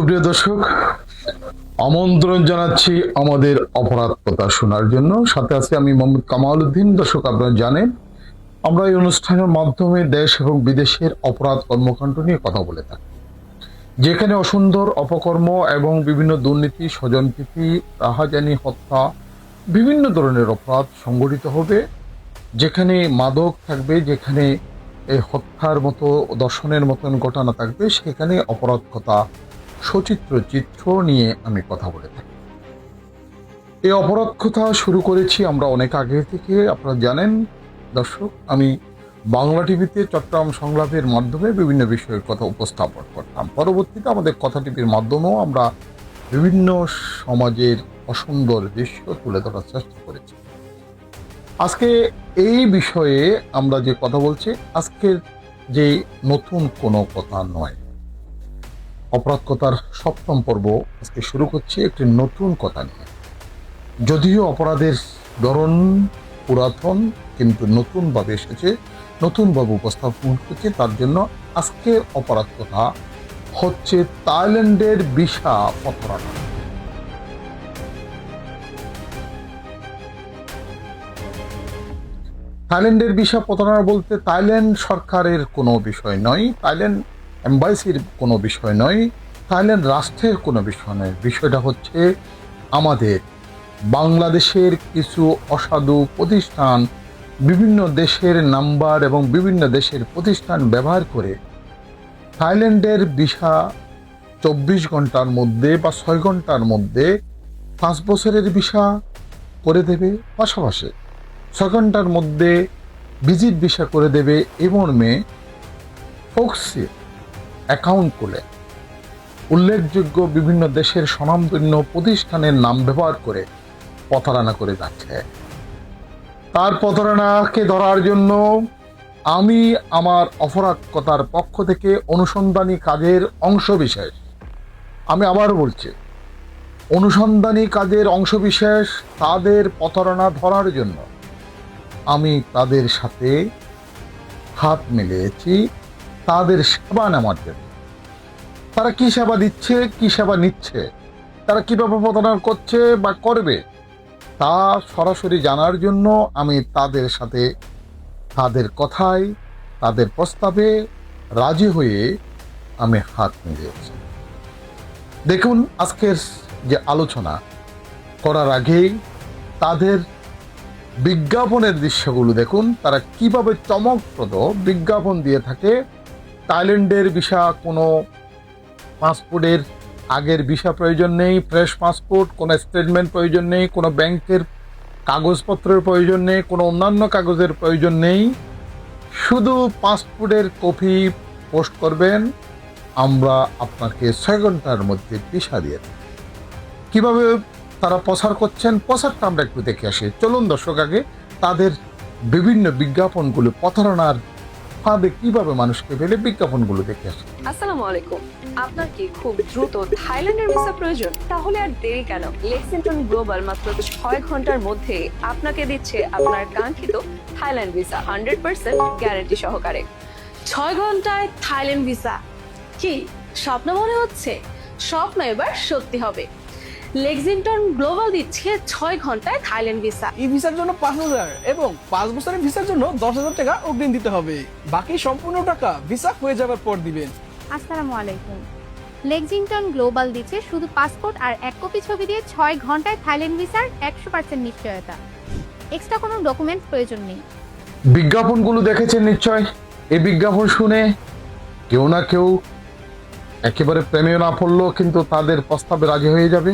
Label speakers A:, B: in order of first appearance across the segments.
A: সুপ্রিয় দর্শক, আমন্ত্রণ জানাচ্ছি আমাদের অপরাধ কথা শোনার জন্য। সাথে আছে আমি মোহাম্মদ কামাল উদ্দিন। দর্শক, আপনারা জানেন আমরা এই অনুষ্ঠানের মাধ্যমে দেশ এবং বিদেশের অপরাধ কর্মকাণ্ড নিয়ে কথা বলে থাকি, যেখানে অসুন্দর অপকর্ম এবং বিভিন্ন দুর্নীতি, স্বজনপ্রীতি, রাহাজানি, হত্যা, বিভিন্ন ধরনের অপরাধ সংগঠিত হবে, যেখানে মাদক থাকবে, যেখানে এই হত্যার মতো, দর্শনের মতন ঘটনা থাকবে, সেখানে অপরাধ কথা সচিত্র চিত্র নিয়ে আমি কথা বলে থাকি। এই অপরাধ কথা শুরু করেছি আমরা অনেক আগে থেকে। আপনারা জানেন দর্শক, আমি বাংলা টিভিতে চট্টগ্রাম সংলাপের মাধ্যমে বিভিন্ন বিষয়ের কথা উপস্থাপন করতাম। পরবর্তীতে আমাদের কথা টিভির মাধ্যমেও আমরা বিভিন্ন সমাজের অসুন্দর দৃশ্য তুলে ধরার চেষ্টা করেছি। আজকে এই বিষয়ে আমরা যে কথা বলছি, আজকের যে নতুন কোনো কথা নয়, অপরাধ কথার সপ্তম পর্ব আজকে শুরু করছি একটি নতুন কথা নিয়ে। যদিও অপরাধের ধরন পুরাতন, কিন্তু নতুনভাবে এসেছে, নতুনভাবে উপস্থাপন করছে। তার জন্য আজকের অপরাধ কথা হচ্ছে থাইল্যান্ডের ভিসা প্রতারণা। থাইল্যান্ডের ভিসা প্রতারণা বলতে থাইল্যান্ড সরকারের কোনো বিষয় নয়, থাইল্যান্ড এম্বাসির কোনো বিষয় নয়, থাইল্যান্ড রাষ্ট্রের কোনো বিষয় নয়। বিষয়টা হচ্ছে আমাদের বাংলাদেশের কিছু অসাধু প্রতিষ্ঠান বিভিন্ন দেশের নাম্বার এবং বিভিন্ন দেশের প্রতিষ্ঠান ব্যবহার করে থাইল্যান্ডের ভিসা 24 ঘন্টার মধ্যে বা 6 ঘন্টার মধ্যে 5 বছরের ভিসা করে দেবে, পাশাপাশি 6 ঘন্টার মধ্যে ভিজিট ভিসা করে দেবে। এই মর্মে ফোক্সে অ্যাকাউন্ট খুলে উল্লেখযোগ্য বিভিন্ন দেশের স্বনামধন্য প্রতিষ্ঠানের নাম ব্যবহার করে প্রতারণা করে যাচ্ছে। তার প্রতারণাকে ধরার জন্য আমি আমার অপরাধ কথার পক্ষ থেকে অনুসন্ধানী কাজের অংশবিশেষ, আমি আবারও বলছি, অনুসন্ধানী কাজের অংশবিশেষ, তাদের প্রতারণা ধরার জন্য আমি তাদের সাথে হাত মিলিয়েছি, তাদের সেবা নেওয়ার জন্য। তারা কি সেবা দিচ্ছে, কি সেবা নিচ্ছে, তারা কিভাবে প্রতারণা করছে বা করবে, তা সরাসরি জানার জন্য আমি তাদের সাথে, তাদের কথায়, তাদের প্রস্তাবে রাজি হয়ে আমি হাত মিলিয়েছি। দেখুন, আজকের যে আলোচনা করার আগেই তাদের বিজ্ঞাপনের দৃশ্যগুলো দেখুন, তারা কিভাবে চমকপ্রদ বিজ্ঞাপন দিয়ে থাকে। থাইল্যান্ডের ভিসা কোনো পাসপোর্টের আগের ভিসা প্রয়োজন নেই, ফ্রেশ পাসপোর্ট, কোনো স্টেটমেন্ট প্রয়োজন নেই, কোনো ব্যাংকের কাগজপত্রের প্রয়োজন নেই, কোনো অন্যান্য কাগজের প্রয়োজন নেই, শুধু পাসপোর্টের কপি পোস্ট করবেন, আমরা আপনাকে 6 ঘন্টার মধ্যে ভিসা দিয়ে দেব। কীভাবে তারা প্রচার করছেন, প্রচারটা আমরা একটু দেখে আসি। চলুন দর্শক, আগে তাদের বিভিন্ন বিজ্ঞাপনগুলো, প্রতারণার ফাঁদে কিভাবে মানুষকে ফেলে, বিজ্ঞাপনগুলো দেখে আসি।
B: আসসালামু আলাইকুম। আপনার কি খুব দ্রুত থাইল্যান্ডের ভিসা প্রয়োজন? তাহলে আর দেরি কেন? লেক্সিংটন গ্লোবাল মাত্র 6 ঘন্টার মধ্যে আপনাকে দিচ্ছে আপনার কাঙ্ক্ষিত থাইল্যান্ড ভিসা 100% গ্যারান্টি সহকারে।
C: 6 ঘন্টায় থাইল্যান্ড ভিসা, কি স্বপ্ন মনে হচ্ছে? স্বপ্ন এবার সত্যি হবে। লেক্সিংটন গ্লোবাল দিচ্ছে 6 ঘন্টায় থাইল্যান্ড ভিসা।
D: এই ভিসার জন্য 5,000 এবং 5 বছরের ভিসার জন্য 10,000 টাকা অগ্রিম দিতে হবে। বাকি সম্পূর্ণ টাকা ভিসা হয়ে যাওয়ার পর দিবেন।
E: আসসালামু আলাইকুম। লেক্সিংটন গ্লোবাল দিচ্ছে শুধু পাসপোর্ট আর 1 কপি ছবি দিয়ে 6 ঘন্টায় থাইল্যান্ড ভিসার 100% নিশ্চয়তা। এক্সট্রা কোনো ডকুমেন্টস প্রয়োজন নেই।
A: বিজ্ঞাপনগুলো দেখেছেন নিশ্চয়। এই বিজ্ঞাপন শুনে কেউ না কেউ একেবারে প্রেমে না পড়লেও কিন্তু তাদের প্রস্তাবে রাজি হয়ে যাবে,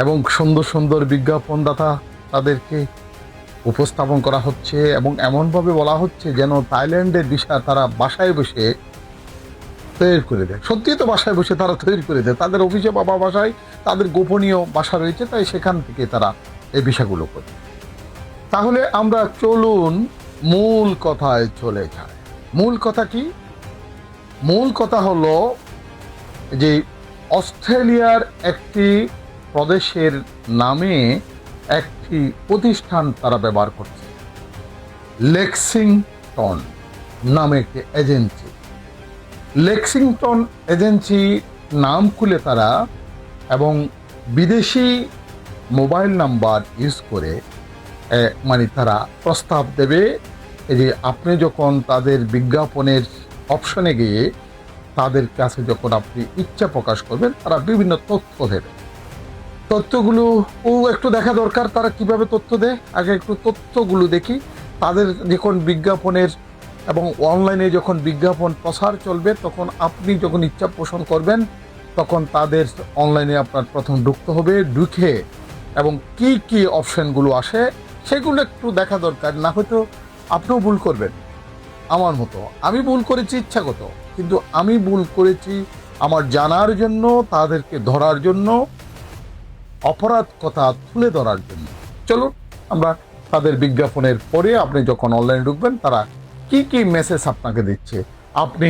A: এবং সুন্দর সুন্দর বিজ্ঞাপনদাতা তাদেরকে উপস্থাপন করা হচ্ছে এবং এমনভাবে বলা হচ্ছে যেন থাইল্যান্ডের ভিসা তারা বাসায় বসে তৈরি করে দেয়। সত্যি তো বাসায় বসে তারা তৈরি করে দেয়, তাদের অফিসে বাবা বাসায় তাদের গোপনীয় বাসা রয়েছে, তাই সেখান থেকে তারা এই ভিসাগুলো করে। তাহলে আমরা চলুন মূল কথায় চলে যাই। মূল কথা কি? মূল কথা হলো যে অস্ট্রেলিয়ার একটি প্রদেশের নামে একটি প্রতিষ্ঠান তারা ব্যবহার করছে, লেক্সিংটন নামে একটি এজেন্সি। লেক্সিংটন এজেন্সি নাম খুলে তারা এবং বিদেশি মোবাইল নাম্বার ইউজ করে মানে তারা প্রস্তাব দেবে যে আপনি যখন তাদের বিজ্ঞাপনের অপশনে গিয়ে তাদের কাছে যখন আপনি ইচ্ছা প্রকাশ করবেন তারা বিভিন্ন তথ্য দেবে। তথ্যগুলো একটু দেখা দরকার, তারা কিভাবে তথ্য দেয়। আগে একটু তথ্যগুলো দেখি। তাদের যখন বিজ্ঞাপনের এবং অনলাইনে যখন বিজ্ঞাপন প্রসার চলবে তখন আপনি যখন ইচ্ছা পোষণ করবেন তখন তাদের অনলাইনে আপনার প্রথম ঢুকতে হবে। ঢুকে এবং কি কি অপশনগুলো আসে সেগুলো একটু দেখা দরকার, না হয়তো আপনিও ভুল করবেন আমার মতো। আমি ভুল করেছি ইচ্ছাগত, কিন্তু আমি ভুল করেছি আমার জানার জন্য, তাদেরকে ধরার জন্য, অপরাধ কথা তুলে ধরার জন্য। চলো আমরা তাদের বিজ্ঞাপনের পরে আপনি যখন অনলাইনে ঢুকবেন তারা কি কি মেসেজ আপনাকে দিচ্ছে, আপনি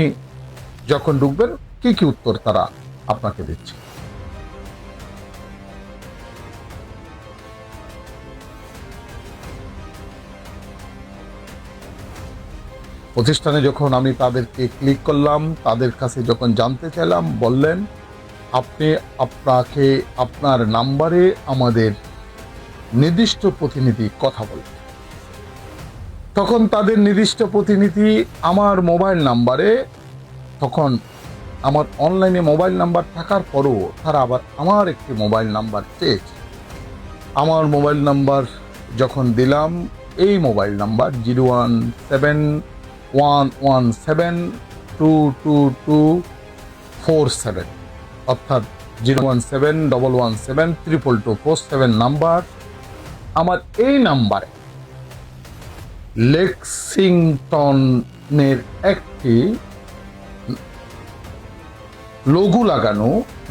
A: যখন ঢুকবেন কি কি উত্তর তারা আপনাকে দিচ্ছে। প্রতিষ্ঠানে যখন আমি তাদেরকে ক্লিক করলাম, তাদের কাছে যখন জানতে চাইলাম, বললেন আপনাকে আপনার নাম্বারে আমাদের নির্দিষ্ট প্রতিনিধি কথা বলবে। তখন তাদের নির্দিষ্ট প্রতিনিধি আমার মোবাইল নাম্বারে, তখন আমার অনলাইনে মোবাইল নাম্বার থাকার পরও তারা আবার আমার একটি মোবাইল নাম্বার চেয়েছে। আমার মোবাইল নাম্বার যখন দিলাম, এই মোবাইল নাম্বার 01711722247, অর্থাৎ 01711722247 নাম্বার। আমার এই নাম্বারে লেক্সিংটনের একটি লোগো লাগানো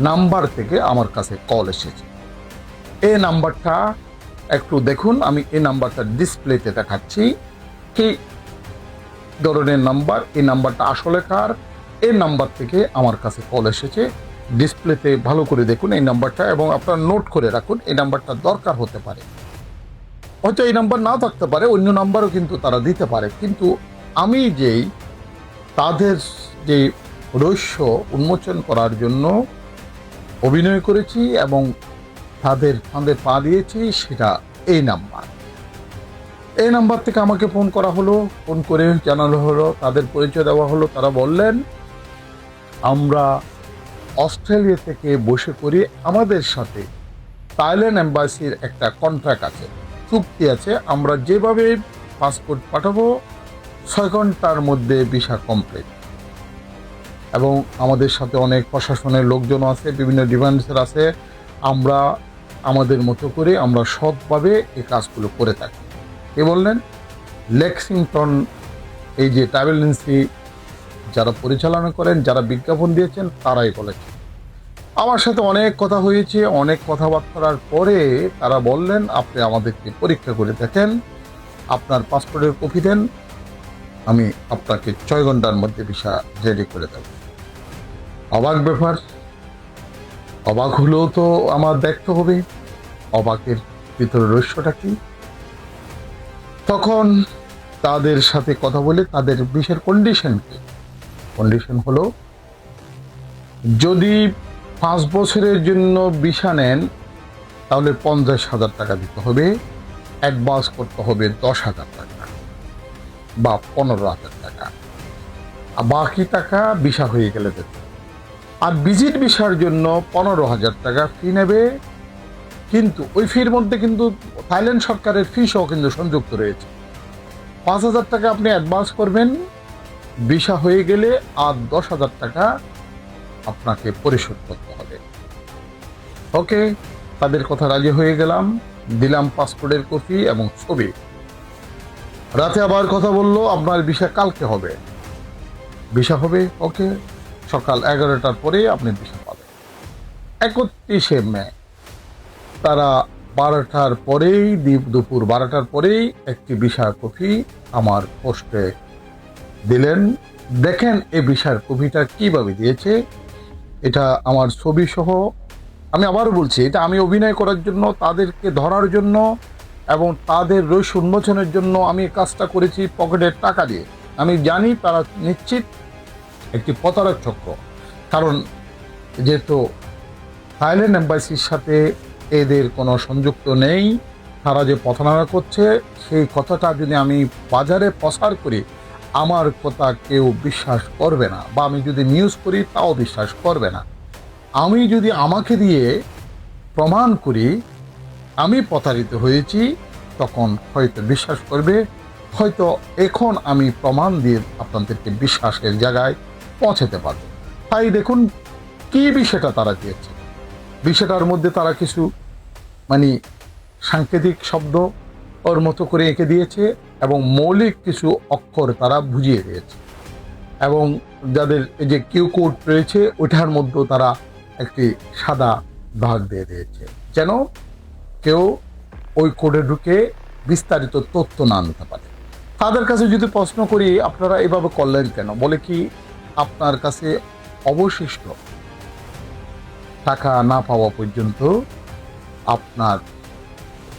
A: নাম্বার থেকে আমার কাছে কল এসেছে। এই নাম্বারটা একটু দেখুন, আমি এই নাম্বারটা ডিসপ্লেতে দেখাচ্ছি কি ধরনের নাম্বার। এই নাম্বারটা আসলে কার, এই নাম্বার থেকে আমার কাছে কল এসেছে। ডিসপ্লেতে ভালো করে দেখুন এই নাম্বারটা এবং আপনারা নোট করে রাখুন। এই নাম্বারটা দরকার হতে পারে, হয়তো এই নাম্বার নাও থাকতে পারে, অন্য নাম্বারও কিন্তু তারা দিতে পারে। কিন্তু আমি যেই তাদের যে রহস্য উন্মোচন করার জন্য অভিনয় করেছি এবং তাদের ফাঁদে পা দিয়েছি, সেটা এই নাম্বার। এই নাম্বার থেকে আমাকে ফোন করা হলো, ফোন করে জানানো হলো, তাদের পরিচয় দেওয়া হলো। তারা বললেন আমরা অস্ট্রেলিয়া থেকে বসে করি, আমাদের সাথে থাইল্যান্ড এম্বাসির একটা কন্ট্রাক্ট আছে, চুক্তি আছে। আমরা যেভাবে পাসপোর্ট পাঠাবো 6 ঘন্টার মধ্যে ভিসা কমপ্লিট। এবং আমাদের সাথে অনেক প্রশাসনের লোকজন আছে, বিভিন্ন ডিপার্টমেন্টসের আছে। আমরা আমাদের মতো করে আমরা সৎভাবে এই কাজগুলো করে থাকি। এ বললেন লেক্সিংটন এই যে ট্রাভেল এজেন্সি যারা পরিচালনা করেন, যারা বিজ্ঞাপন দিয়েছেন, তারাই বলেছে। আমার সাথে অনেক কথা হয়েছে, অনেক কথাবার্তার পরে তারা বললেন আপনি আমাদেরকে পরীক্ষা করে দেখেন, আপনার পাসপোর্টের কপি দেন, আমি আপনাকে 6 ঘন্টার মধ্যে ভিসা রেডি করে দেব। অবাক ব্যাপার, অবাক হলেও তো আমার দেখতে হবে অবাকের ভিতরে রহস্যটা কি। তখন তাদের সাথে কথা বলে তাদের ভিসার কন্ডিশন কি, কন্ডিশন হলো যদি 5 বছরের জন্য ভিসা নেন তাহলে 50,000 টাকা দিতে হবে, অ্যাডভান্স করতে হবে 10,000 টাকা বা 15,000 টাকা, আর বাকি টাকা ভিসা হয়ে গেলে দেবে। আর ভিজিট ভিসার জন্য 15,000 টাকা ফি নেবে, কিন্তু ওই ফির মধ্যে কিন্তু থাইল্যান্ড সরকারের ফিসও কিন্তু সংযুক্ত রয়েছে। 5,000 টাকা আপনি অ্যাডভান্স করবেন ভিসা হয়ে গেলে, আর 10,000 টাকা আপনাকে পরিশোধ করতে হবে। ওকে, তাদের কথা রাজি হয়ে গেলাম, দিলাম পাসপোর্টের কপি এবং ছবি। রাতে আবার কথা বললো আপনার ভিসা কালকে হবে, ভিসা হবে। ওকে, সকাল 11টার পরে আপনি ভিসা পাবেন। 31শে মে তারা 12টার পরেই, দুপুর 12টার পরেই একটি ভিসা কপি আমার পোস্টে দিলেন। দেখেন এই ভিসার কপিটা কিভাবে দিয়েছে, এটা আমার ছবি সহ। আমি আবারও বলছি, এটা আমি অভিনয় করার জন্য, তাদেরকে ধরার জন্য এবং তাদের রহস্য উন্মোচনের জন্য আমি কাজটা করেছি পকেটের টাকা দিয়ে। আমি জানি তারা নিশ্চিত একটি প্রতারক চক্র, কারণ যেহেতু থাইল্যান্ড এম্বাসির সাথে এদের কোনো সংযুক্ত নেই, তারা যে প্রতারণা করছে সেই কথাটা যদি আমি বাজারে প্রচার করি আমার কথা কেউ বিশ্বাস করবে না, বা আমি যদি নিউজ করি তাও বিশ্বাস করবে না। আমি যদি আমাকে দিয়ে প্রমাণ করি আমি প্রতারিত হয়েছি তখন হয়তো বিশ্বাস করবে, হয়তো এখন আমি প্রমাণ দিয়ে আপনাদেরকে বিশ্বাসের জায়গায় পৌঁছাতে পারবো। তাই দেখুন কি বিষয়টা তারা দিয়েছে, বিষয়টার মধ্যে তারা কিছু মানে সাংকেতিক শব্দ ওর মতো করে এঁকে দিয়েছে এবং মৌলিক কিছু অক্ষর তারা বুঝিয়ে দিয়েছে, এবং যাদের এই যে কিউ কোড রয়েছে ওইটার মধ্যেও তারা একটি সাদা দাগ দিয়ে দিয়েছে, যেন কেউ ওই কোডে ঢুকে বিস্তারিত তথ্য না নিতে পারে। তাদের কাছে যদি প্রশ্ন করি আপনারা এভাবে করলেন কেন, বলে কি আপনার কাছে অবশিষ্ট টাকা না পাওয়া পর্যন্ত আপনার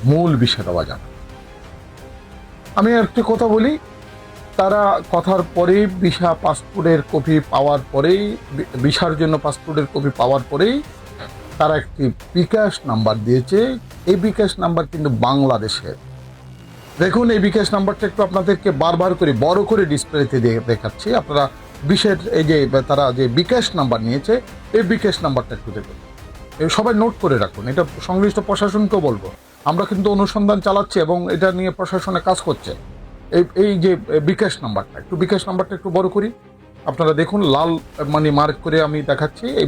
A: মূল বিষয়টা বাজানো। আমি একটি কথা বলি, তারা কথার পরেই ভিসা পাসপোর্টের কপি পাওয়ার পরেই, ভিসার জন্য পাসপোর্টের কপি পাওয়ার পরেই তারা একটি বিকাশ নাম্বার দিয়েছে। এই বিকাশ নাম্বার কিন্তু বাংলাদেশের। দেখুন এই বিকাশ নাম্বারটা একটু আপনাদেরকে বারবার করে বড় করে ডিসপ্লেতে দেখাচ্ছি, আপনারা বিশেষ এই যে তারা যে বিকাশ নাম্বার নিয়েছে এই বিকাশ নাম্বারটা একটু দেখুন, সবাই নোট করে রাখুন। এটা সংশ্লিষ্ট প্রশাসনকেও বলবো, আমরা কিন্তু অনুসন্ধান চালাচ্ছি এবং এটা নিয়ে প্রশাসনে কাজ করছে। এই যে বিকাশ নাম্বারটা একটু বড় করি, আপনারা দেখুন লাল মানে মার্ক করে আমি দেখাচ্ছি এই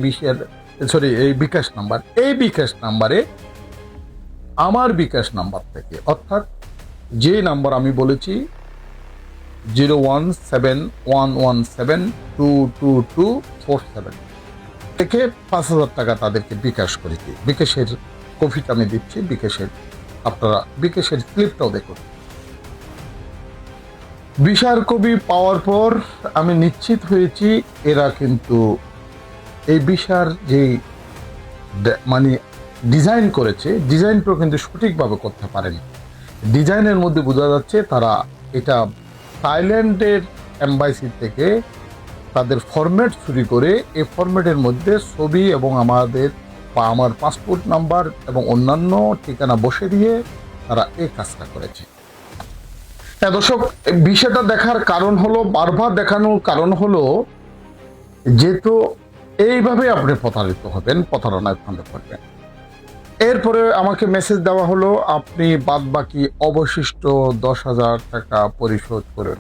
A: বিকাশ নাম্বার। এই বিকাশ নাম্বারে আমার বিকাশ নাম্বার থেকে, অর্থাৎ যে নাম্বার আমি বলেছি 01711722247 থেকে 5,000 টাকা তাদেরকে বিকাশ করেছি। বিকাশের কপিটা আমি দিচ্ছি, আপনারা বিকাশের ক্লিপটাও দেখুন। ভিসার কপি পাওয়ার পর আমি নিশ্চিত হয়েছি এরা কিন্তু এই ভিসার যে মানে ডিজাইন করেছে, ডিজাইনটাও কিন্তু সঠিকভাবে করতে পারেনি। ডিজাইনের মধ্যে বোঝা যাচ্ছে তারা এটা থাইল্যান্ডের এম্বাসি থেকে তাদের ফরম্যাট চুরি করে এই ফরম্যাটের মধ্যে ছবি এবং আমার পাসপোর্ট নাম্বার এবং অন্যান্য ঠিকানা বসে দিয়ে তারা এই কাজটা করেছে। হ্যাঁ দর্শক, বিষয়টা দেখার কারণ হলো, বারবার দেখানোর কারণ হলো, যেহেতু এইভাবে আপনি প্রতারিত হবেন, প্রতারণায় ফাঁদে পড়বেন। এরপরে আমাকে মেসেজ দেওয়া হলো আপনি বাদ বাকি অবশিষ্ট 10,000 টাকা পরিশোধ করেন।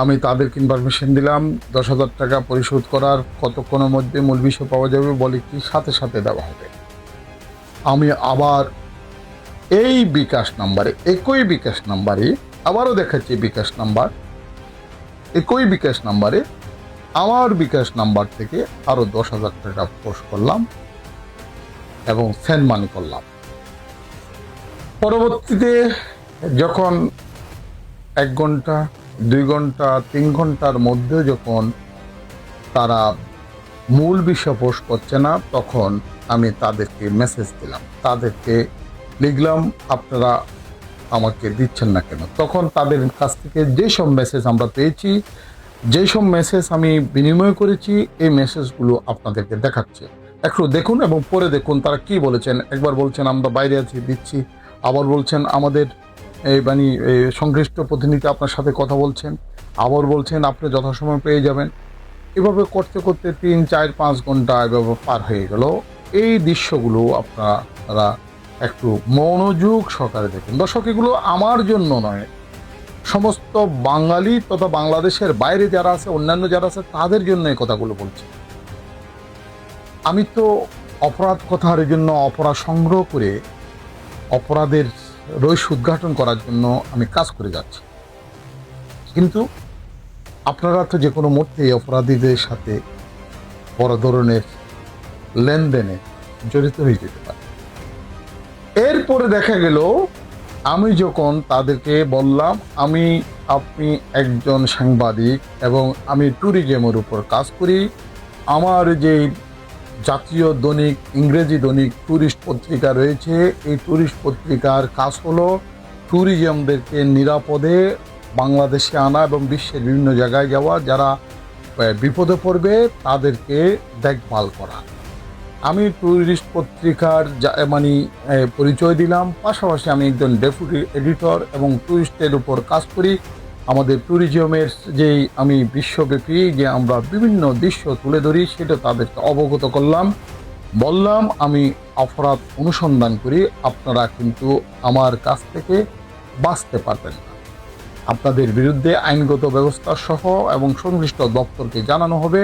A: আমি তাদেরকে ইনফরমেশন দিলাম 10,000 টাকা পরিশোধ করার কতক্ষণের মধ্যে মূল বিষয় পাওয়া যাবে, বলে কি সাথে সাথে দেওয়া হবে। আমি আবার এই বিকাশ নাম্বারে, একই বিকাশ নাম্বারে আবারও দেখাচ্ছি বিকাশ নাম্বার, একই বিকাশ নাম্বারে আমার বিকাশ নাম্বার থেকে আরো 10,000 টাকা পোস্ট করলাম এবং সেন্ড মানি করলাম। পরবর্তীতে যখন 1 ঘন্টা 2 ঘন্টা 3 ঘন্টার মধ্যে যখন তারা মূল বিষয় পোস্ট করছে না, তখন আমি তাদেরকে মেসেজ দিলাম, তাদেরকে লিখলাম আপনারা আমাকে দিচ্ছেন না কেন। তখন তাদের কাছ থেকে যেসব মেসেজ আমরা পেয়েছি, যেসব মেসেজ আমি বিনিময় করেছি, এই মেসেজগুলো আপনাদেরকে দেখাচ্ছে, একটু দেখুন এবং পরে দেখুন তারা কি বলেছেন। একবার বলছেন আমরা বাইরে আছি, দিচ্ছি, আবার বলছেন আমাদের এই সংশ্লিষ্ট প্রতিনিধি আপনার সাথে কথা বলছেন, আবার বলছেন আপনি যথাসময় পেয়ে যাবেন। এভাবে করতে করতে 3, 4, 5 ঘন্টা এভাবে পার হয়ে গেল। এই দৃশ্যগুলো আপনারা একটু মনোযোগ সহকারে দেখুন। দর্শক, এগুলো আমার জন্য নয়, সমস্ত বাঙালি তথা বাংলাদেশের বাইরে যারা আছে, অন্যান্য যারা আছে তাদের জন্য এই কথাগুলো বলছি। আমি তো অপরাধ কথার জন্য অপরাধ সংগ্রহ করে অপরাধের রহস্য উদ্ঘাটন করার জন্য আমি কাজ করে যাচ্ছি, কিন্তু আপনারা তো যে কোনো মুহূর্তে অপরাধীদের সাথে বড় ধরনের লেনদেনে জড়িত হয়ে যেতে পারে। এরপরে দেখা গেল আমি যখন তাদেরকে বললাম আপনি একজন সাংবাদিক এবং আমি ট্যুরিজমের উপর কাজ করি, আমার যে জাতীয় দৈনিক, ইংরেজি দৈনিক ট্যুরিস্ট পত্রিকা রয়েছে, এই ট্যুরিস্ট পত্রিকার কাজ হলো ট্যুরিজমদেরকে নিরাপদে বাংলাদেশে আনা এবং বিশ্বের বিভিন্ন জায়গায় যাওয়া, যারা বিপদে পড়বে তাদেরকে দেখভাল করা। আমি ট্যুরিস্ট পত্রিকার মানে পরিচয় দিলাম, পাশাপাশি আমি একজন ডেপুটি এডিটর এবং ট্যুরিস্টের উপর কাজ করি। আমাদের ট্যুরিজমের যেই আমি বিশ্বব্যাপী যে আমরা বিভিন্ন দৃশ্য তুলে ধরি সেটা তাদেরকে অবগত করলাম, বললাম আমি অপরাধ অনুসন্ধান করি, আপনারা কিন্তু আমার কাছ থেকে বাঁচতে পারবেন না। আপনাদের বিরুদ্ধে আইনগত ব্যবস্থা সহ এবং সংশ্লিষ্ট দপ্তরকে জানানো হবে,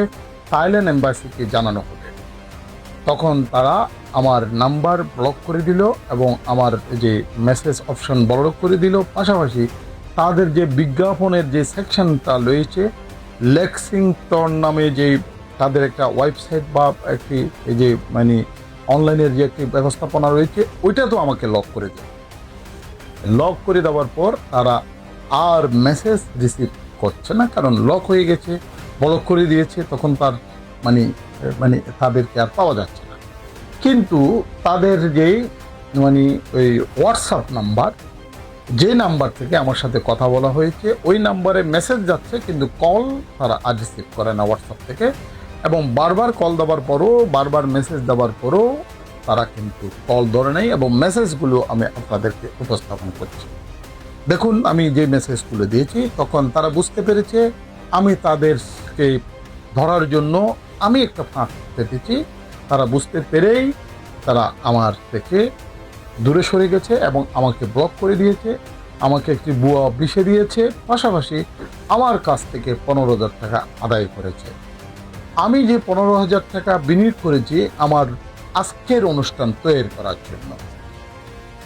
A: থাইল্যান্ড এম্বাসিকে জানানো হবে। তখন তারা আমার নাম্বার ব্লক করে দিল এবং আমার যে মেসেজ অপশন ব্লক করে দিল। পাশাপাশি তাদের যে বিজ্ঞাপনের যে সেকশনটা রয়েছে, লেক্সিংটন নামে যে তাদের একটা ওয়েবসাইট বা একটি এই যে মানে অনলাইনের যে একটি ব্যবস্থাপনা রয়েছে, ওইটা তো আমাকে লক করে দেয়। লক করে দেওয়ার পর তারা আর মেসেজ রিসিভ করছে না, কারণ লক হয়ে গেছে, ব্লক করে দিয়েছে। তখন তার মানে মানে তাদেরকে আর পাওয়া যাচ্ছে না। কিন্তু তাদের যেই মানে ওই হোয়াটসঅ্যাপ নাম্বার, যে নাম্বার থেকে আমার সাথে কথা বলা হয়েছে, ওই নাম্বারে মেসেজ যাচ্ছে কিন্তু কল তারা আর রিসিভ করে না হোয়াটসঅ্যাপ থেকে। এবং বারবার কল দেওয়ার পরও, বারবার মেসেজ দেওয়ার পরও তারা কিন্তু কল ধরে নেই এবং মেসেজগুলো আমি আপনাদেরকে উপস্থাপন করছি। দেখুন, আমি যে মেসেজগুলো দিয়েছি তখন তারা বুঝতে পেরেছে আমি তাদেরকে ধরার জন্য আমি একটা ফাঁক পেতেছি। তারা বুঝতে পেরেই তারা আমার থেকে দূরে সরে গেছে এবং আমাকে ব্লক করে দিয়েছে, আমাকে একটি বুয়া বিষে দিয়েছে, পাশাপাশি আমার কাছ থেকে 15,000 টাকা আদায় করেছে। আমি যে 15,000 টাকা বিনিয়োগ করেছি আমার আজকের অনুষ্ঠান তৈরি করার জন্য,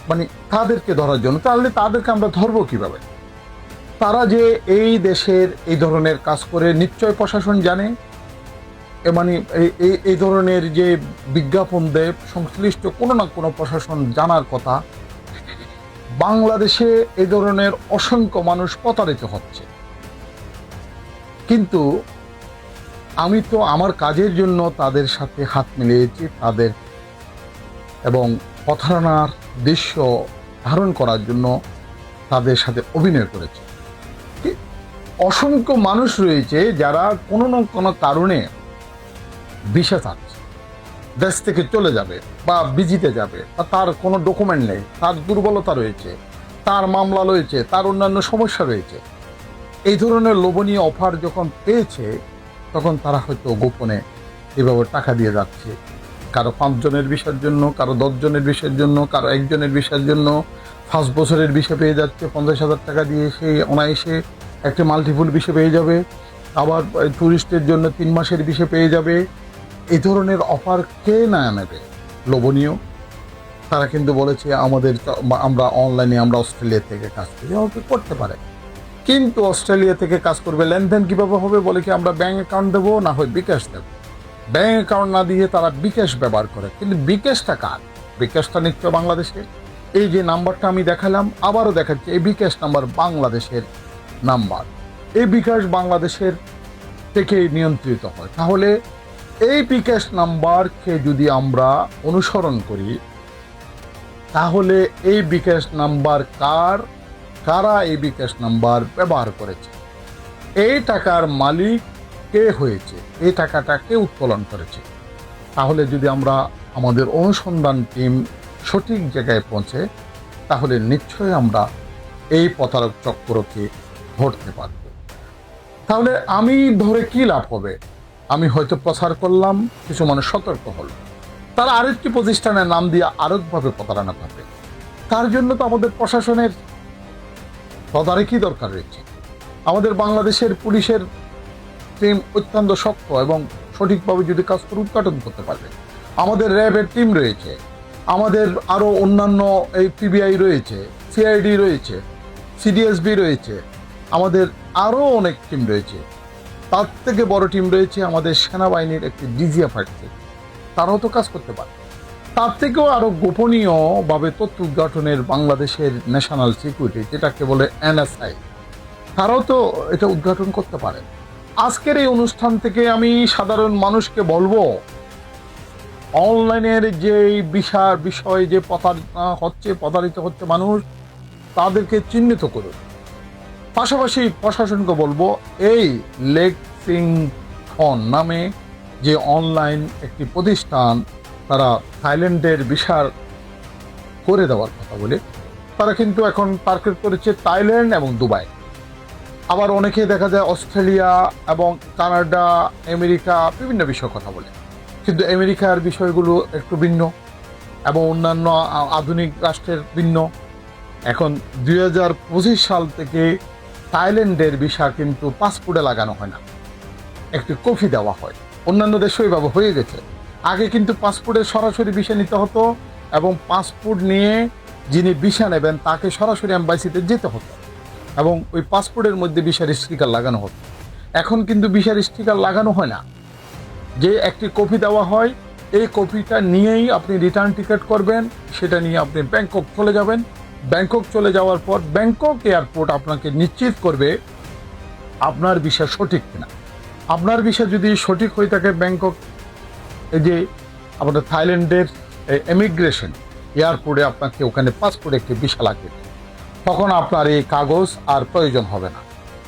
A: মানে তাদেরকে ধরার জন্য, তাহলে তাদেরকে আমরা ধরবো কিভাবে? তারা যে এই দেশের এই ধরনের কাজ করে নিশ্চয় প্রশাসন জানে। মানে এই ধরনের যে বিজ্ঞাপন দেয় সংশ্লিষ্ট কোনো না কোনো প্রশাসন জানার কথা। বাংলাদেশে এই ধরনের অসংখ্য মানুষ প্রতারিত হচ্ছে, কিন্তু আমি তো আমার কাজের জন্য তাদের সাথে হাত মিলিয়েছি, তাদের এবং প্রতারণার দৃশ্য ধারণ করার জন্য তাদের সাথে অভিনয় করেছি। অসংখ্য মানুষ রয়েছে যারা কোনো না কোনো কারণে ভিসা চাচ্ছে, দেশ থেকে চলে যাবে বা ভিজিটে যাবে, বা তার কোনো ডকুমেন্ট নেই, তার দুর্বলতা রয়েছে, তার মামলা রয়েছে, তার অন্যান্য সমস্যা রয়েছে। এই ধরনের লোভনীয় অফার যখন পেয়েছে তখন তারা হয়তো গোপনে এভাবে টাকা দিয়ে যাচ্ছে, কারো 5 জনের ভিসার জন্য, কারো 10 জনের ভিসার জন্য, কারো 1 জনের ভিসার জন্য 5 বছরের ভিসা পেয়ে যাচ্ছে। 50,000 টাকা দিয়ে সে অনায়াসে একটা মাল্টিপুল ভিসা পেয়ে যাবে, আবার ট্যুরিস্টের জন্য 3 মাসের ভিসা পেয়ে যাবে। এই ধরনের অফার কে না নেবে? লোভনীয়। তারা কিন্তু বলেছে আমরা অনলাইনে আমরা অস্ট্রেলিয়া থেকে কাজ করি, ওকে করতে পারে, কিন্তু অস্ট্রেলিয়া থেকে কাজ করবে, লেনদেন কিভাবে হবে? বলে কি আমরা ব্যাঙ্ক অ্যাকাউন্ট দেবো, না হয় বিকাশ দেবো। ব্যাঙ্ক অ্যাকাউন্ট না দিয়ে তারা বিকাশ ব্যবহার করে, কিন্তু বিকাশটা কার? বিকাশটা নিশ্চয় বাংলাদেশের। এই যে নাম্বারটা আমি দেখালাম, আবারও দেখাচ্ছি, এই বিকাশ নাম্বার বাংলাদেশের নাম্বার। এই বিকাশ বাংলাদেশের থেকে নিয়ন্ত্রিত হয়। তাহলে এই বিকাশ নাম্বারকে যদি আমরা অনুসরণ করি, তাহলে এই বিকাশ নাম্বার কারা এই বিকাশ নাম্বার ব্যবহার করেছে, এই টাকার মালিক কে হয়েছে, এই টাকাটা কে উত্তোলন করেছে। তাহলে যদি আমরা আমাদের অনুসন্ধান টিম সঠিক জায়গায় পৌঁছে, তাহলে নিশ্চয়ই আমরা এই প্রতারক চক্রকে ধরতে পারব। তাহলে আমি ধরে কি লাভ হবে? আমি হয়তো প্রচার করলাম, কিছু মানুষ সতর্ক হলো, তারা আরেকটি প্রতিষ্ঠানের নাম দিয়ে আরেকভাবে প্রতারণা করবে। তার জন্য তো আমাদের প্রশাসনের তদারকি দরকার রয়েছে। আমাদের বাংলাদেশের পুলিশের টিম অত্যন্ত শক্ত এবং সঠিকভাবে যদি কাজ করে উদ্ঘাটন করতে পারবে। আমাদের র্যাবের টিম রয়েছে, আমাদের আরও অন্যান্য এই পিবিআই রয়েছে, সিআইডি রয়েছে, সিডিএসবি রয়েছে, আমাদের আরও অনেক টিম রয়েছে। তার থেকে বড় টিম রয়েছে আমাদের সেনাবাহিনীর একটি ডিজিএফআই টিম, তারাও তো কাজ করতে পারে। তার থেকেও আরও গোপনীয়ভাবে তথ্য উদ্ঘাটনের বাংলাদেশের ন্যাশনাল সিকিউরিটি, যেটাকে বলে এনএসআই, তারাও তো এটা উদ্ঘাটন করতে পারে। আজকের এই অনুষ্ঠান থেকে আমি সাধারণ মানুষকে বলবো, অনলাইনের যে বিষয় যে প্রতারিত হচ্ছে মানুষ, তাদেরকে চিহ্নিত করুন। পাশাপাশি প্রশাসনকে বলবো, এই ফোন নামে যে অনলাইন একটি প্রতিষ্ঠান তারা থাইল্যান্ডের ভিসার করে দেওয়ার কথা বলে, তারা কিন্তু এখন টার্গেট করেছে থাইল্যান্ড এবং দুবাই। আবার অনেকে দেখা যায় অস্ট্রেলিয়া এবং কানাডা, আমেরিকা বিভিন্ন বিষয়ে কথা বলে, কিন্তু আমেরিকার বিষয়গুলো একটু ভিন্ন এবং অন্যান্য আধুনিক রাষ্ট্রের ভিন্ন। এখন 2025 সাল থেকে থাইল্যান্ডের ভিসা কিন্তু পাসপোর্টে লাগানো হয় না, একটি কপি দেওয়া হয়। অন্যান্য দেশে এইভাবে হয়ে গেছে। আগে কিন্তু পাসপোর্টে সরাসরি ভিসা নিতে হতো এবং পাসপোর্ট নিয়ে যিনি ভিসা নেবেন তাকে সরাসরি এম্বাসিতে যেতে হতো এবং ওই পাসপোর্টের মধ্যে ভিসার স্টিকার লাগানো হতো। এখন কিন্তু ভিসার স্টিকার লাগানো হয় না, যে একটি কপি দেওয়া হয়, এই কপিটা নিয়েই আপনি রিটার্ন টিকিট করবেন, সেটা নিয়ে আপনি ব্যাংকক চলে যাবেন। ব্যাংকক চলে যাওয়ার পর ব্যাংকক এয়ারপোর্ট আপনাকে নিশ্চিত করবে আপনার ভিসা সঠিক কিনা। আপনার ভিসা যদি সঠিক হয়ে থাকে, ব্যাংকক এই যে আপনার থাইল্যান্ডের ইমিগ্রেশন এয়ারপোর্টে আপনাকে ওখানে পাসপোর্টে একটি ভিসা লাগবে, তখন আপনার এই কাগজ আর প্রয়োজন হবে না।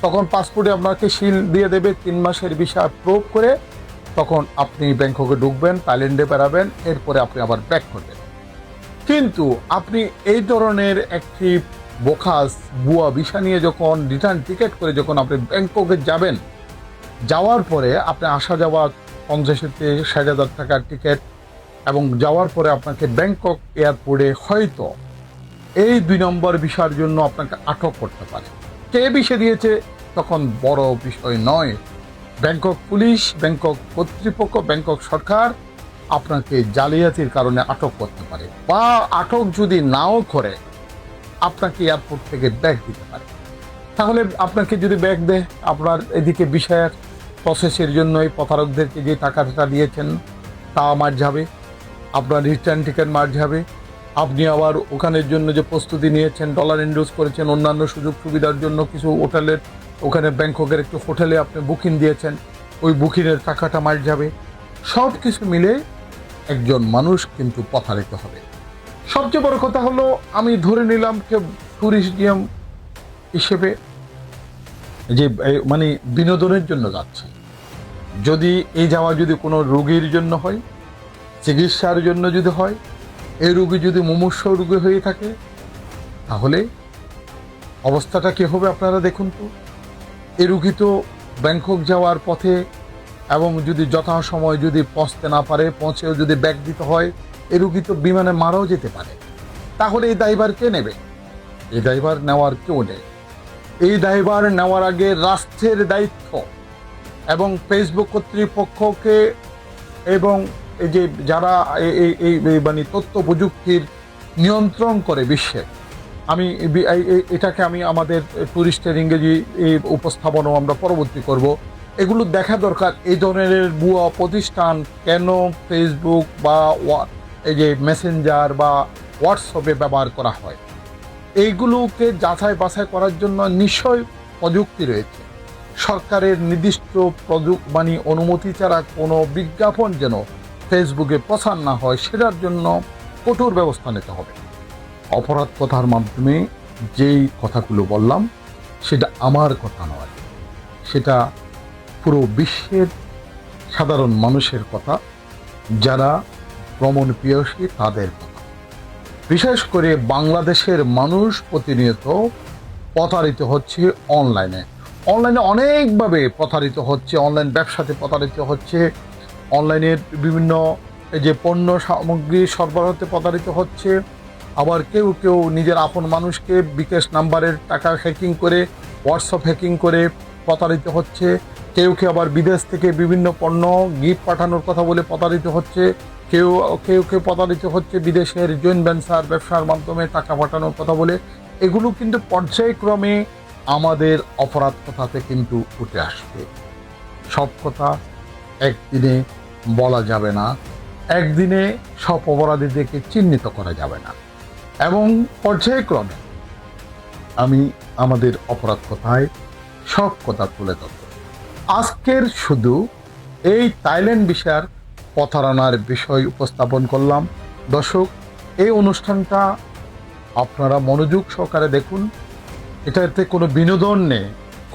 A: তখন পাসপোর্টে আপনাকে সিল দিয়ে দেবে 3 মাসের ভিসা প্রুভ করে, তখন আপনি ব্যাংককে ঢুকবেন, থাইল্যান্ডে বেড়াবেন, এরপরে আপনি আবার ব্যাক করবেন। কিন্তু আপনি এই ধরনের একটি বোখাস ভুয়া ভিসা নিয়ে যখন রিটার্ন টিকিট করে যখন আপনি ব্যাংককে যাবেন, যাওয়ার পরে আপনি আসা যাওয়া 50,000-60,000 টাকার টিকিট, এবং যাওয়ার পরে আপনাকে ব্যাংকক এয়ারপোর্টে হয়তো এই 2 নম্বর ভিসার জন্য আপনাকে আটক করতে পারে। কে ভিসা দিয়েছে তখন বড় বিষয় নয়। ব্যাংকক পুলিশ, ব্যাংকক কর্তৃপক্ষ, ব্যাংকক সরকার আপনাকে জালিয়াতির কারণে আটক করতে পারে, বা আটক যদি নাও করে আপনাকে এয়ারপোর্ট থেকে ব্যাগ দিতে পারে। তাহলে আপনাকে যদি ব্যাগ দেয়, আপনার এদিকে বিষয়ের প্রসেসের জন্য এই প্রতারকদেরকে যে টাকাটা দিয়েছেন তা মার যাবে, আপনার রিটার্ন টিকিট মার যাবে, আপনি আবার ওখানের জন্য যে প্রস্তুতি নিয়েছেন, ডলার ইনভেস্ট করেছেন, অন্যান্য সুযোগ সুবিধার জন্য কিছু হোটেলের ওখানে ব্যাংককের একটু হোটেলে আপনি বুকিং দিয়েছেন, ওই বুকিংয়ের টাকাটা মার যাবে। সব কিছু মিলে একজন মানুষ কিন্তু প্রতারিত হবে। সবচেয়ে বড় কথা হলো, আমি ধরে নিলাম যে ট্যুরিজম হিসেবে যে মানে বিনোদনের জন্য যাচ্ছে, যদি এই যাওয়া যদি কোনো রোগীর জন্য হয়, চিকিৎসার জন্য যদি হয়, এই রোগী যদি মুমূর্ষ রোগী হয়ে থাকে, তাহলে অবস্থাটা কী হবে আপনারা দেখুন তো। এই রোগী তো ব্যাংকক যাওয়ার পথে এবং যদি যথাসময় যদি পৌঁছতে না পারে, পৌঁছেও যদি ব্যাগ দিতে হয়, এই রোগী তো বিমানে মারাও যেতে পারে। তাহলে এই দায়ভার কে নেবে? এই দায়ভার নেওয়ার কেউ নেই। এই দায়ভার নেওয়ার আগে রাষ্ট্রের দায়িত্ব এবং ফেসবুক কর্তৃপক্ষকে এবং এই যে যারা এই মানে তথ্য প্রযুক্তির নিয়ন্ত্রণ করে বিশ্বে, আমি এটাকে আমি আমাদের টুরিস্টের ইংরেজি এই উপস্থাপনও আমরা পরবর্তী করব, এগুলো দেখা দরকার। এই ধরনের ভুয়া প্রতিষ্ঠান কেন ফেসবুক বা এই যে মেসেঞ্জার বা হোয়াটসঅ্যাপে ব্যবহার করা হয়, এইগুলোকে যাচাই বাছাই করার জন্য নিশ্চয় প্রযুক্তি রয়েছে। সরকারের নির্দিষ্ট মানে অনুমতি ছাড়া কোনো বিজ্ঞাপন যেন ফেসবুকে প্রচার না হয়, সেটার জন্য কঠোর ব্যবস্থা নিতে হবে। অপরাধ কথার মাধ্যমে যেই কথাগুলো বললাম, সেটা আমার কথা নয়, সেটা পুরো বিশ্বের সাধারণ মানুষের কথা, যারা ভ্রমণ প্রিয়সী তাদের কথা। বিশেষ করে বাংলাদেশের মানুষ প্রতিনিয়ত প্রতারিত হচ্ছে অনলাইনে। অনেকভাবে প্রতারিত হচ্ছে, অনলাইন ব্যবসাতে প্রতারিত হচ্ছে, অনলাইনের বিভিন্ন যে পণ্য সামগ্রী সরবরাহতে প্রতারিত হচ্ছে। আবার কেউ কেউ নিজের আপন মানুষকে বিকাশ নাম্বারের টাকা হ্যাকিং করে, হোয়াটসঅ্যাপ হ্যাকিং করে প্রতারিত হচ্ছে। কেউ কেউ আবার বিদেশ থেকে বিভিন্ন পণ্য গিফট পাঠানোর কথা বলে প্রতারিত হচ্ছে। কেউ প্রতারিত হচ্ছে বিদেশের জয়েন্ট ভেঞ্চার ব্যবসার মাধ্যমে টাকা পাঠানোর কথা বলে। এগুলো কিন্তু পর্যায়ক্রমে আমাদের অপরাধ কথাতে কিন্তু উঠে আসবে। সব কথা একদিনে বলা যাবে না, একদিনে সব অপরাধীদেরকে চিহ্নিত করা যাবে না, এবং পর্যায়ক্রমে আমি আমাদের অপরাধ কথায় সব কথা তুলে ধরব। আজকের শুধু এই থাইল্যান্ড ভিসার প্রতারণার বিষয় উপস্থাপন করলাম। দর্শক, এই অনুষ্ঠানটা আপনারা মনোযোগ সহকারে দেখুন। এটাতে কোনো বিনোদন নেই,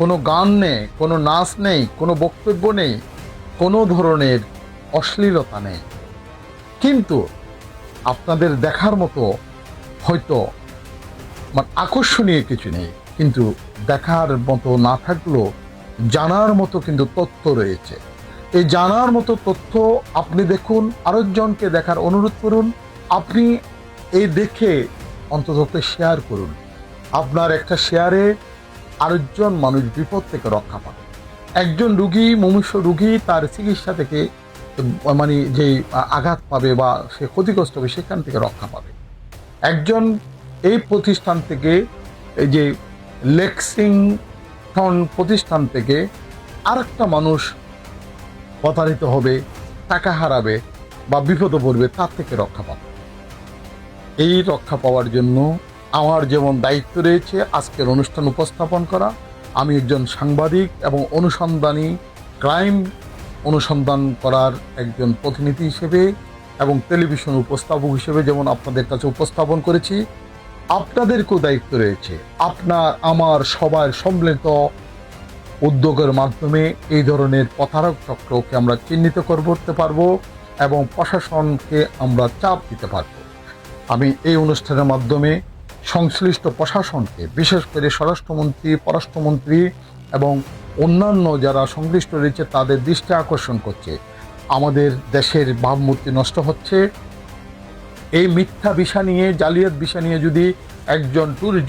A: কোনো গান নেই, কোনো নাচ নেই, কোনো বক্তব্য নেই, কোনো ধরনের অশ্লীলতা নেই, কিন্তু আপনাদের দেখার মতো হয়তো মানে আকর্ষণীয় কিছু নেই, কিন্তু দেখার মতো না থাকলেও জানার মতো কিন্তু তথ্য রয়েছে। এই জানার মতো তথ্য আপনি দেখুন, আরেকজনকে দেখার অনুরোধ করুন, আপনি এই দেখে অন্তত শেয়ার করুন। আপনার একটা শেয়ারে আরেকজন মানুষ বিপদ থেকে রক্ষা পাবে। একজন রুগী, মুমূর্ষ রুগী তার চিকিৎসা থেকে মানে যে আঘাত পাবে বা সে ক্ষতিগ্রস্ত হবে সেখান থেকে রক্ষা পাবে। একজন এই প্রতিষ্ঠান থেকে, এই যে লেক্সিংটন প্রতিষ্ঠান থেকে আরেকটা মানুষ প্রতারিত হবে, টাকা হারাবে বা বিপদে পড়বে, তার থেকে রক্ষা পাবে। এই রক্ষা পাওয়ার জন্য আমার যেমন দায়িত্ব রয়েছে আজকের অনুষ্ঠান উপস্থাপন করা, আমি একজন সাংবাদিক এবং অনুসন্ধানী ক্রাইম অনুসন্ধান করার একজন প্রতিনিধি হিসেবে এবং টেলিভিশন উপস্থাপক হিসেবে যেমন আপনাদের কাছে উপস্থাপন করেছি, আপনাদেরকেও দায়িত্ব রয়েছে। আপনার আমার সবার সম্মিলিত উদ্যোগের মাধ্যমে এই ধরনের প্রতারক চক্রকে আমরা চিহ্নিত করতে পারবো এবং প্রশাসনকে আমরা চাপ দিতে পারবো। আমি এই অনুষ্ঠানের মাধ্যমে সংশ্লিষ্ট প্রশাসনকে, বিশেষ করে স্বরাষ্ট্রমন্ত্রী, পররাষ্ট্রমন্ত্রী এবং অন্যান্য যারা সংশ্লিষ্ট রয়েছে তাদের দৃষ্টি আকর্ষণ করছে, আমাদের দেশের ভাবমূর্তি নষ্ট হচ্ছে। এই মিথ্যা ভিসা নিয়ে, জালিয়াত ভিসা নিয়ে যদি একজন ট্যুরিস্ট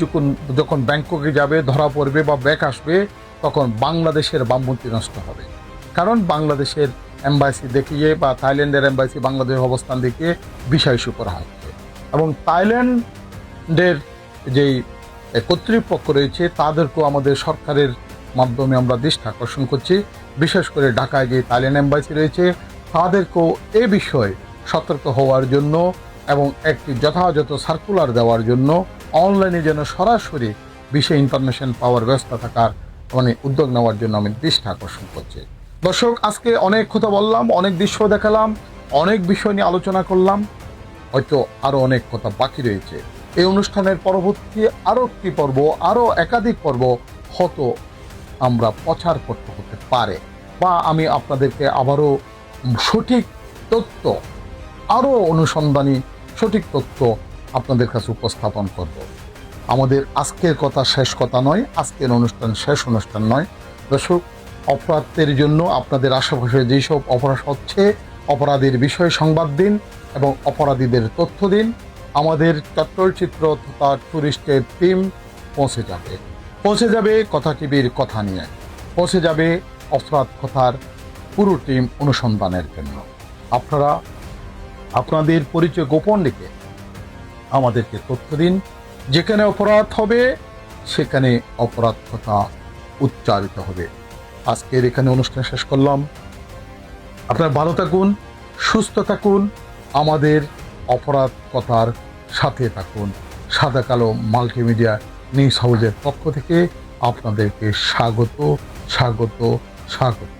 A: যখন ব্যাংককে যাবে, ধরা পড়বে বা ব্যাক আসবে, তখন বাংলাদেশের ভাবমূর্তি নষ্ট হবে। কারণ বাংলাদেশের এম্বাসি দেখিয়ে বা থাইল্যান্ডের এম্বাসি বাংলাদেশের অবস্থান দেখিয়ে ভিসা ইস্যু করা হচ্ছে এবং থাইল্যান্ডের যেই কর্তৃপক্ষ রয়েছে তাদেরকেও আমাদের সরকারের মাধ্যমে আমরা দৃষ্টি আকর্ষণ করছি। বিশেষ করে ঢাকায় যে থাইল্যান্ড এম্বাসি রয়েছে তাদেরকেও এ বিষয়ে সতর্ক হওয়ার জন্য এবং একটি যথাযথ সার্কুলার দেওয়ার জন্য অনলাইনে যেন সরাসরি ভিসা ইনফরমেশন পাওয়ার ব্যবস্থা থাকার মানে উদ্যোগ নেওয়ার জন্য আমি দৃষ্টি আকর্ষণ করছি। দর্শক, আজকে অনেক কথা বললাম, অনেক দৃশ্য দেখালাম, অনেক বিষয় নিয়ে আলোচনা করলাম, হয়তো আরও অনেক কথা বাকি রয়েছে। এই অনুষ্ঠানের পরবর্তী আরও একটি পর্ব, আরও একাধিক পর্ব হয়তো আমরা প্রচার করতে হতে পারে, বা আমি আপনাদেরকে আবারও সঠিক তথ্য, আরও অনুসন্ধানী সঠিক তথ্য আপনাদের কাছে উপস্থাপন করব। আমাদের আজকের কথা শেষ কথা নয়, আজকের অনুষ্ঠান শেষ অনুষ্ঠান নয়। দর্শক, অপরাধের জন্য আপনাদের আশেপাশে যেসব অপরাধ হচ্ছে, অপরাধীর বিষয়ে সংবাদ দিন এবং অপরাধীদের তথ্য দিন। আমাদের চট্টচিত্র তথা টুরিস্টের টিম পৌঁছে যাবে কথা টিভির কথা নিয়ে, পৌঁছে যাবে অপরাধ কথার পুরো টিম অনুসন্ধানের জন্য। আপনারা আপনাদের পরিচয় গোপন রেখে আমাদেরকে তথ্য দিন। যেখানে অপরাধ হবে সেখানে অপরাধ কথা উচ্চারিত হবে। আজকের এখানে অনুষ্ঠান শেষ করলাম। আপনারা ভালো থাকুন, সুস্থ থাকুন, আমাদের অপরাধ কথার সাথে থাকুন। সাদা কালো মাল্টিমিডিয়া নিউজ হাউসের পক্ষ থেকে আপনাদেরকে স্বাগত স্বাগত স্বাগত।